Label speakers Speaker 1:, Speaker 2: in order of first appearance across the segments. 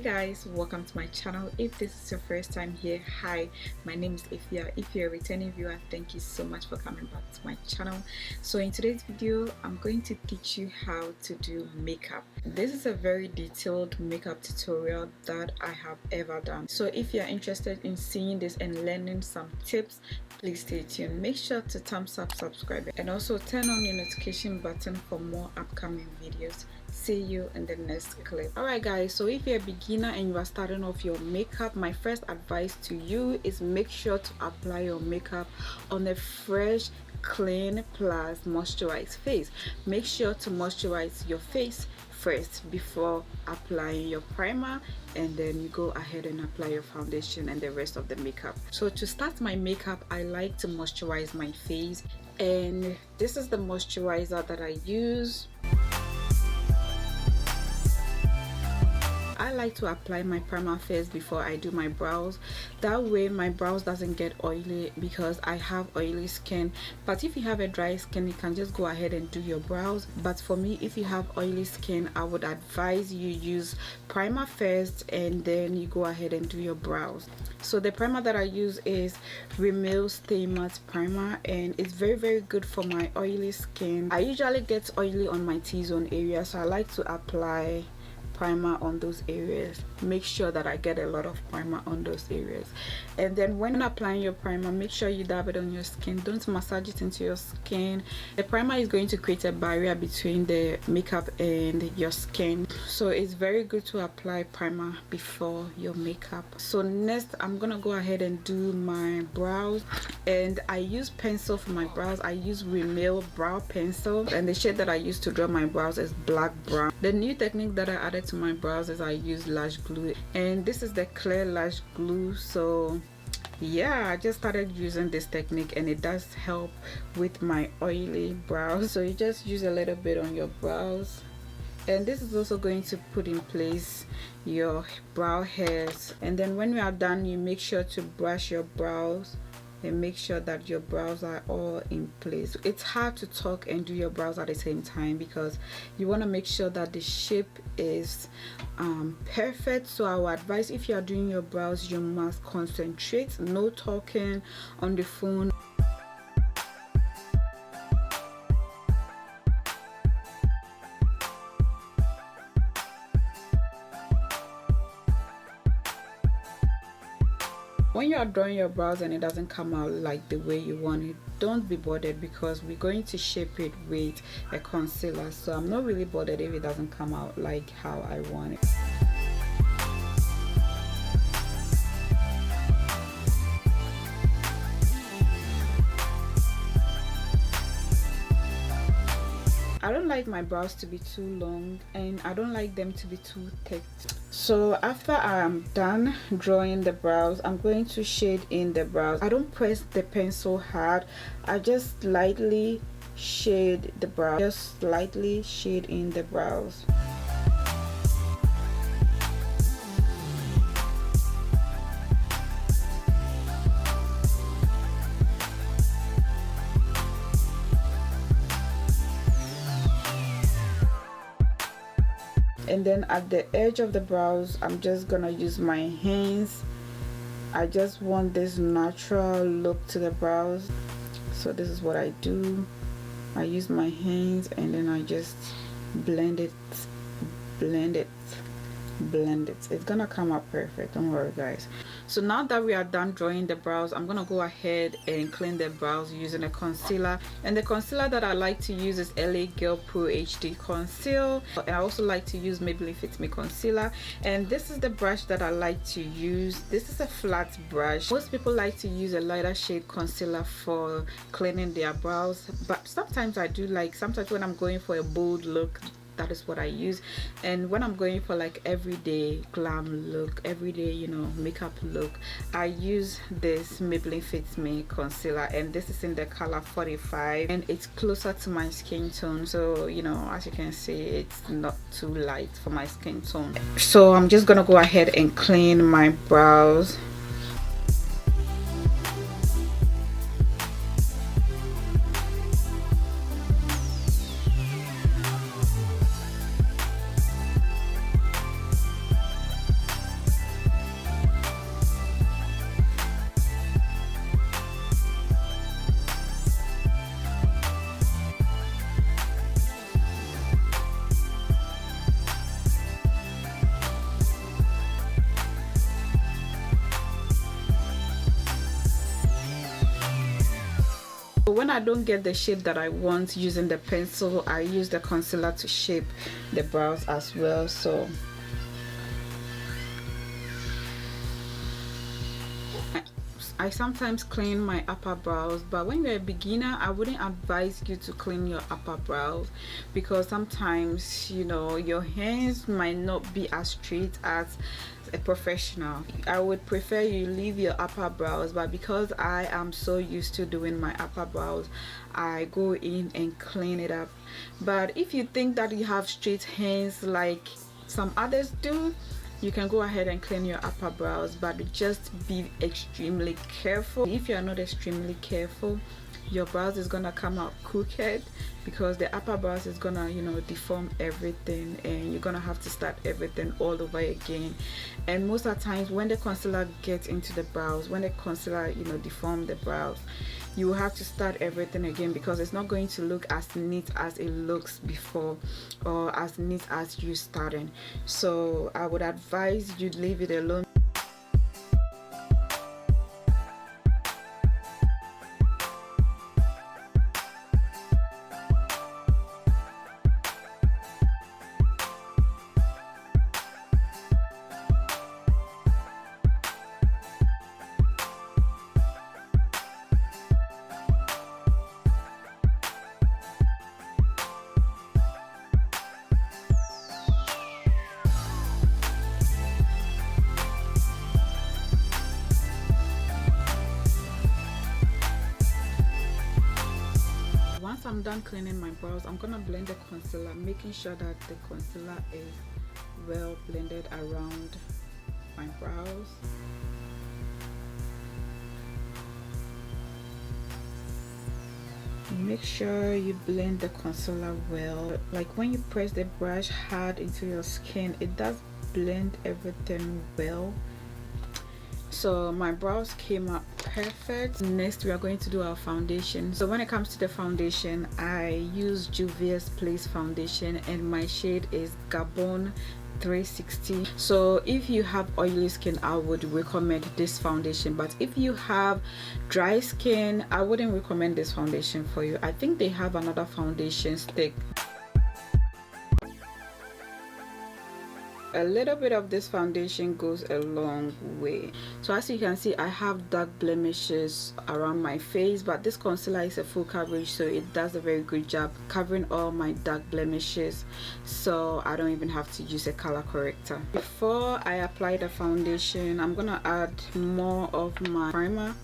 Speaker 1: guys, welcome to my channel. If this is your first time here, hi, my name is Afia. If you're a returning viewer, thank you so much for coming back to my channel. So in today's video, I'm going to teach you how to do makeup. This is a very detailed makeup tutorial that I have ever done. So if you're interested in seeing this and learning some tips, please stay tuned. Make sure to thumbs up, subscribe, and also turn on your notification button for more upcoming videos. See you in the next clip. Alright guys, so if you're a beginner and you are starting off your makeup, my first advice to you is make sure to apply your makeup on a fresh, clean plus moisturized face. Make sure to moisturize your face first before applying your primer, and then you go ahead and apply your foundation and the rest of the makeup. So to start my makeup, I like to moisturize my face, and this is the moisturizer that I use. I like to apply my primer first before I do my brows. That way my brows doesn't get oily because I have oily skin. But if you have a dry skin, you can just go ahead and do your brows. But for me, if you have oily skin, I would advise you use primer first and then you go ahead and do your brows. So the primer that I use is Rimmel Stay Matte Primer, and it's very good for my oily skin. I usually get oily on my T-zone area, so I like to apply primer on those areas. Make sure that I get a lot of primer on those areas. And then when applying your primer, make sure you dab it on your skin. Don't massage it into your skin. The primer is going to create a barrier between the makeup and your skin, so it's very good to apply primer before your makeup. So next, I'm gonna go ahead and do my brows, and I use pencil for my brows. I use Rimmel brow pencil, and the shade that I use to draw my brows is black brown. The new technique that I added to my brows is I use lash glue, and this is the clear lash glue. So yeah, I just started using this technique and it does help with my oily brows. So you just use a little bit on your brows, and this is also going to put in place your brow hairs. And then when you are done, you make sure to brush your brows and make sure that your brows are all in place. It's hard to talk and do your brows at the same time because you want to make sure that the shape is perfect. So I would advise, if you are doing your brows, you must concentrate, no talking on the phone. When you are drawing your brows and it doesn't come out like the way you want it, don't be bothered because we're going to shape it with a concealer. So I'm not really bothered if it doesn't come out like how I want it. I don't like my brows to be too long, and I don't like them to be too thick. So after I'm done drawing the brows, I'm going to shade in the brows. I don't press the pencil hard. I just lightly shade the brows. Just lightly shade in the brows. And then at the edge of the brows, I'm just gonna use my hands. I just want this natural look to the brows, so this is what I do. I use my hands and then I just blend it. It's gonna come out perfect, don't worry guys. So now that we are done drawing the brows, I'm gonna go ahead and clean the brows using a concealer, and the concealer that I like to use is LA Girl Pro HD Conceal, and I also like to use Maybelline Fit Me concealer. And this is the brush that I like to use. This is a flat brush. Most people like to use a lighter shade concealer for cleaning their brows, but sometimes I do like, sometimes when I'm going for a bold look, that is what I use. And when I'm going for like everyday glam look, everyday, you know, makeup look, I use this Maybelline Fit Me concealer, and this is in the color 45, and it's closer to my skin tone. So you know, as you can see, it's not too light for my skin tone. So I'm just gonna go ahead and clean my brows. when I don't get the shape that I want using the pencil, I use the concealer to shape the brows as well. So I sometimes clean my upper brows, but when you're a beginner, I wouldn't advise you to clean your upper brows, because sometimes, you know, your hands might not be as straight as a professional. I would prefer you leave your upper brows, but because I am so used to doing my upper brows, I go in and clean it up. But if you think that you have straight hands like some others do, you can go ahead and clean your upper brows, but just be extremely careful. If you are not extremely careful, your brows is gonna come out crooked, because the upper brows is gonna, you know, deform everything, and you're gonna have to start everything all over again. And most of the times when the concealer gets into the brows, when the concealer, you know, deform the brows, you will have to start everything again, because it's not going to look as neat as it looks before, or as neat as you starting. So I would advise you leave it alone. Once I'm done cleaning my brows, I'm gonna blend the concealer, making sure that the concealer is well blended around my brows. Make sure you blend the concealer well. Like when you press the brush hard into your skin, it does blend everything well. So my brows came out perfect. Next we are going to do our foundation. So when it comes to the foundation, I use Juvia's Place foundation, and my shade is Gabon 360. So if you have oily skin, I would recommend this foundation, but if you have dry skin, I wouldn't recommend this foundation for you. I think they have another foundation, stick. A little bit of this foundation goes a long way. So as you can see, I have dark blemishes around my face, but this concealer is a full coverage, so it does a very good job covering all my dark blemishes, so I don't even have to use a color corrector. Before I apply the foundation, I'm gonna add more of my primer.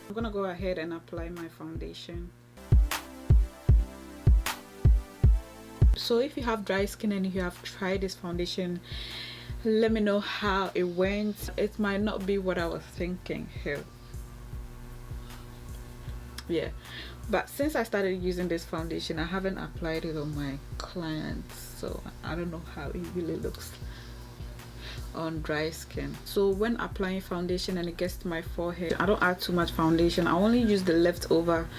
Speaker 1: I'm gonna go ahead and apply my foundation. So if you have dry skin and you have tried this foundation, let me know how it went. It might not be what I was thinking here. Yeah, but since I started using this foundation, I haven't applied it on my clients, so I don't know how it really looks on dry skin. So when applying foundation and it gets to my forehead, I don't add too much foundation. I only use the leftover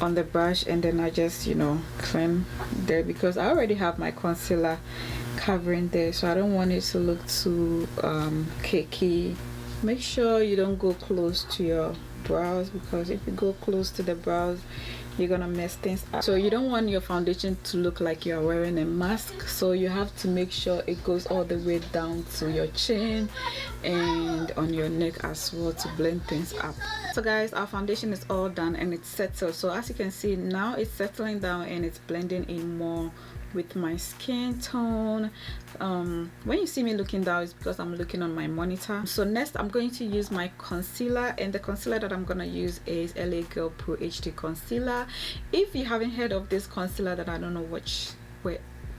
Speaker 1: on the brush, and then I just, you know, clean there, because I already have my concealer covering there, so I don't want it to look too cakey. Make sure you don't go close to your brows, because if you go close to the brows, you're gonna mess things up. So you don't want your foundation to look like you're wearing a mask, so you have to make sure it goes all the way down to your chin and on your neck as well, to blend things up. So guys, our foundation is all done and it's settled. So as you can see, now it's settling down and it's blending in more with my skin tone. When you see me looking down, it's because I'm looking on my monitor. So next I'm going to use my concealer, and the concealer that I'm gonna use is LA Girl Pro HD concealer. If you haven't heard of this concealer, that I don't know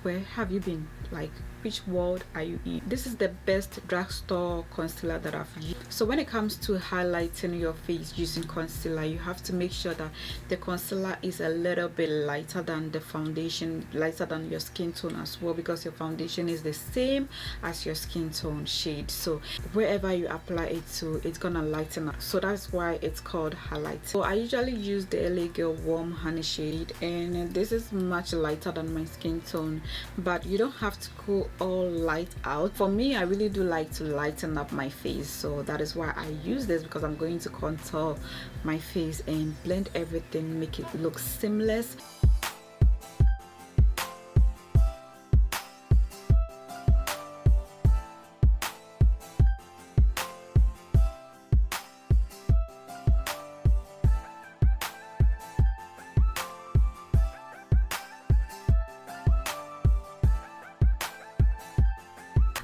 Speaker 1: where have you been, like which world are you in? This is the best drugstore concealer that I've used. So when it comes to highlighting your face using concealer, you have to make sure that the concealer is a little bit lighter than the foundation, lighter than your skin tone as well, because your foundation is the same as your skin tone shade. So wherever you apply it to, it's gonna lighten up. So that's why it's called highlight. So I usually use the LA Girl Warm Honey shade, and this is much lighter than my skin tone, but you don't have to go all light out. For me, I really do like to lighten up my face, so that that is why I use this, because I'm going to contour my face and blend everything, make it look seamless.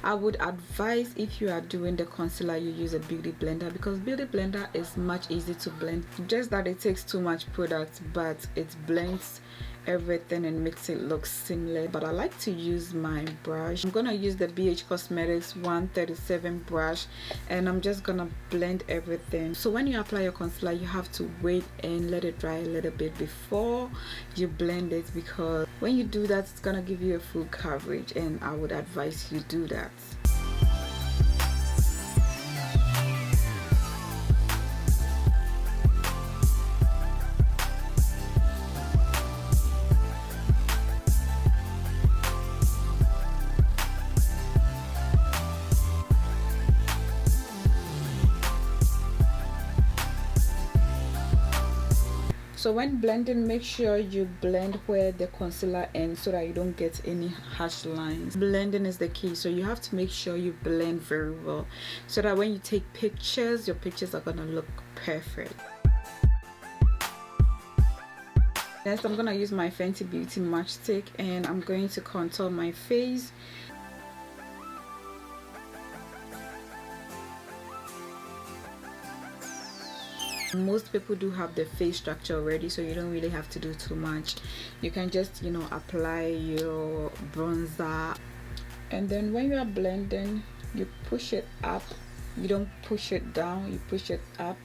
Speaker 1: I would advise, if you are doing the concealer, you use a beauty blender, because beauty blender is much easier to blend, just that it takes too much product, but it blends everything and makes it look seamless. But I like to use my brush. I'm gonna use the BH Cosmetics 137 brush, and I'm just gonna blend everything. So when you apply your concealer, you have to wait and let it dry a little bit before you blend it, because when you do that, it's gonna give you a full coverage, and I would advise you do that. So when blending, make sure you blend where the concealer ends so that you don't get any harsh lines. Blending is the key, so you have to make sure you blend very well so that when you take pictures, your pictures are gonna look perfect. Next, I'm gonna use my Fenty Beauty matchstick, and I'm going to contour my face. Most people do have the face structure already, so you don't really have to do too much. You can just, you know, apply your bronzer, and then when you are blending, you push it up. You don't push it down, you push it up.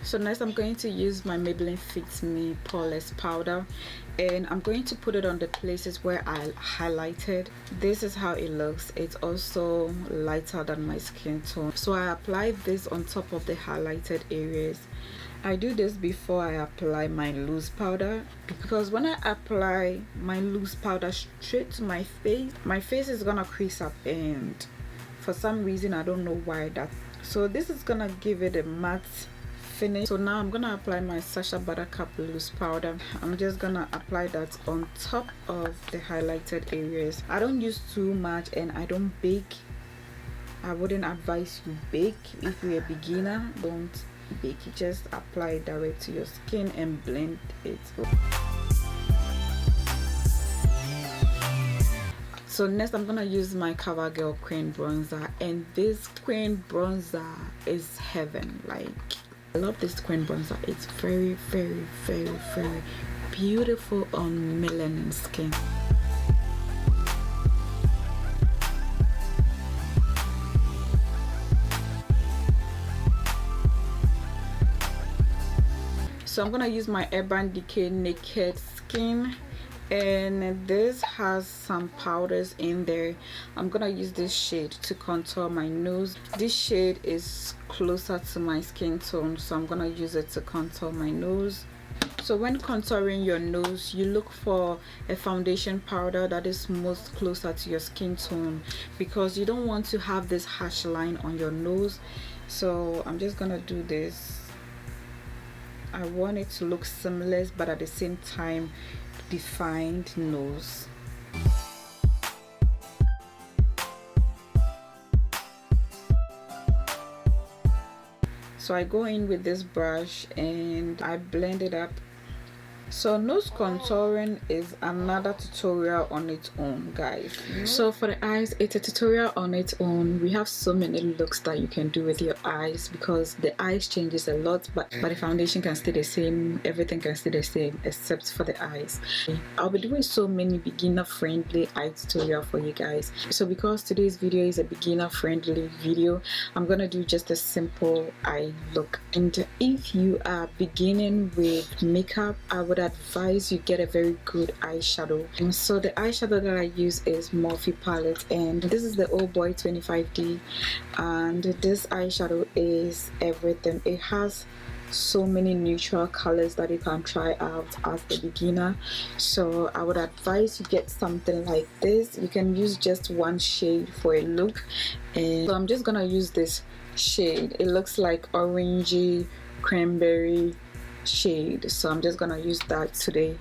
Speaker 1: So next, I'm going to use my Maybelline Fit Me Poreless powder, and I'm going to put it on the places where I highlighted. This is how it looks. It's also lighter than my skin tone, so I apply this on top of the highlighted areas. I do this before I apply my loose powder, because when I apply my loose powder straight to my face is gonna crease up, and for some reason, I don't know why that. So this is gonna give it a matte finish. So now I'm gonna apply my Sacha Buttercup loose powder. I'm just gonna apply that on top of the highlighted areas. I don't use too much, and I don't bake. I wouldn't advise you bake. If you're a beginner, don't bake it. Just apply it direct to your skin and blend it. So next, I'm gonna use my CoverGirl Creme bronzer, and this creme bronzer is heaven. Like, I love this creme bronzer. It's very, very, very, very beautiful on melanin skin. So I'm gonna use my Urban Decay Naked Skin, and this has some powders in there. I'm gonna use this shade to contour my nose. This shade is closer to my skin tone, so I'm gonna use it to contour my nose. So when contouring your nose, you look for a foundation powder that is most closer to your skin tone, because you don't want to have this harsh line on your nose. So I'm just gonna do this. I want it to look seamless, but at the same time defined nose. So I go in with this brush and I blend it up. So nose contouring is another tutorial on its own, guys. So for the eyes, it's a tutorial on its own. We have so many looks that you can do with your eyes, because the eyes changes a lot, but the foundation can stay the same, everything can stay the same except for the eyes. I'll be doing so many beginner friendly eye tutorial for you guys. So because today's video is a beginner friendly video, I'm gonna do just a simple eye look. And if you are beginning with makeup, I would would advise you get a very good eyeshadow. And so the eyeshadow that I use is Morphe palette, and this is the Old Boy 25D, and this eyeshadow is everything. It has so many neutral colors that you can try out as a beginner, so I would advise you get something like this. You can use just one shade for a look, and so I'm just gonna use this shade. It looks like orangey cranberry shade, so I'm just gonna use that today.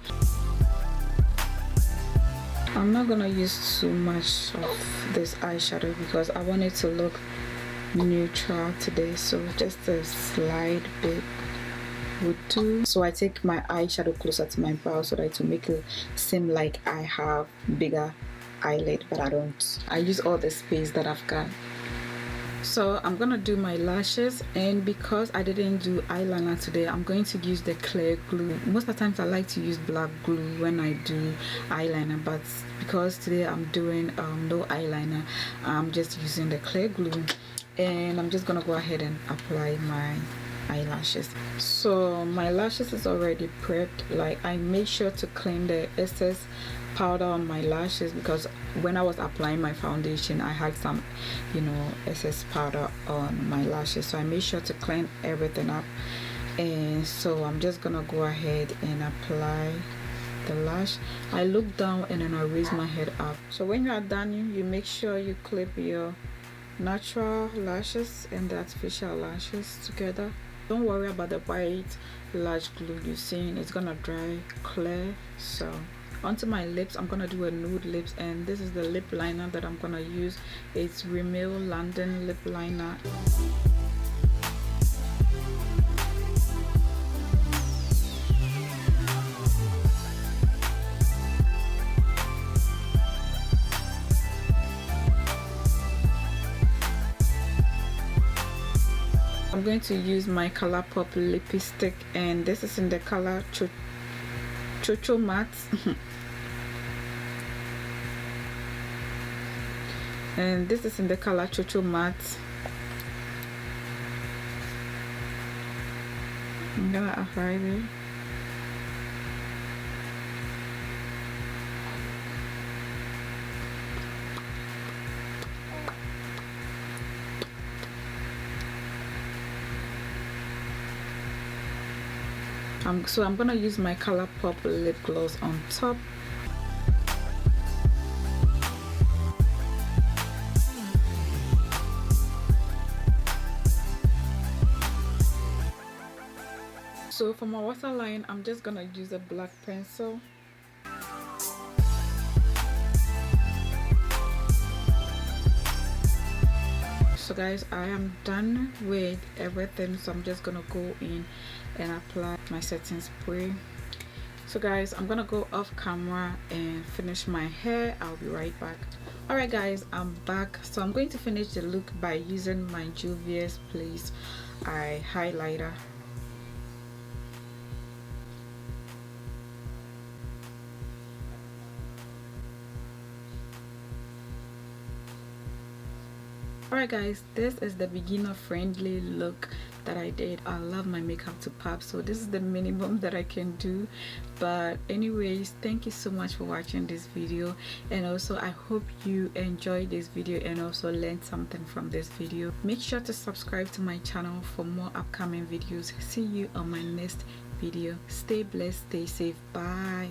Speaker 1: I'm not gonna use too much of this eyeshadow because I want it to look neutral today, so just a slight bit would do. So I take my eyeshadow closer to my brow so that it will make it seem like I have bigger eyelid, but I don't. I use all the space that I've got. So I'm gonna do my lashes, and because I didn't do eyeliner today, I'm going to use the clear glue. Most of the times I like to use black glue when I do eyeliner, but because today I'm doing no eyeliner, I'm just using the clear glue, and I'm just gonna go ahead and apply my eyelashes. So my lashes is already prepped. Like, I made sure to clean the excess powder on my lashes because when I was applying my foundation I had some, you know, excess powder on my lashes, so I made sure to clean everything up. And so I'm just gonna go ahead and apply the lash. I look down and then I raise my head up. So when you are done, you make sure you clip your natural lashes and the artificial lashes together. Don't worry about the white lash glue you're seeing, it's gonna dry clear. So onto my lips, I'm gonna do a nude lips, and this is the lip liner that I'm gonna use. It's Rimmel London lip liner. I'm going to use my ColourPop lipstick, and this is in the color Chocho Matte. And this is in the color Chocho Matte. I'm gonna apply it. So I'm gonna use my ColourPop lip gloss on top. So for my waterline, I'm just gonna use a black pencil. So guys, I am done with everything, so I'm just gonna go in and apply my setting spray. So guys, I'm gonna go off camera and finish my hair. I'll be right back. Alright guys, I'm back. So I'm going to finish the look by using my Juvia's Place eye highlighter. Alright guys, this is the beginner friendly look that I did. I love my makeup to pop, so this is the minimum that I can do. But anyways, thank you so much for watching this video, and also I hope you enjoyed this video and also learned something from this video. Make sure to subscribe to my channel for more upcoming videos. See you on my next video. Stay blessed, stay safe, bye.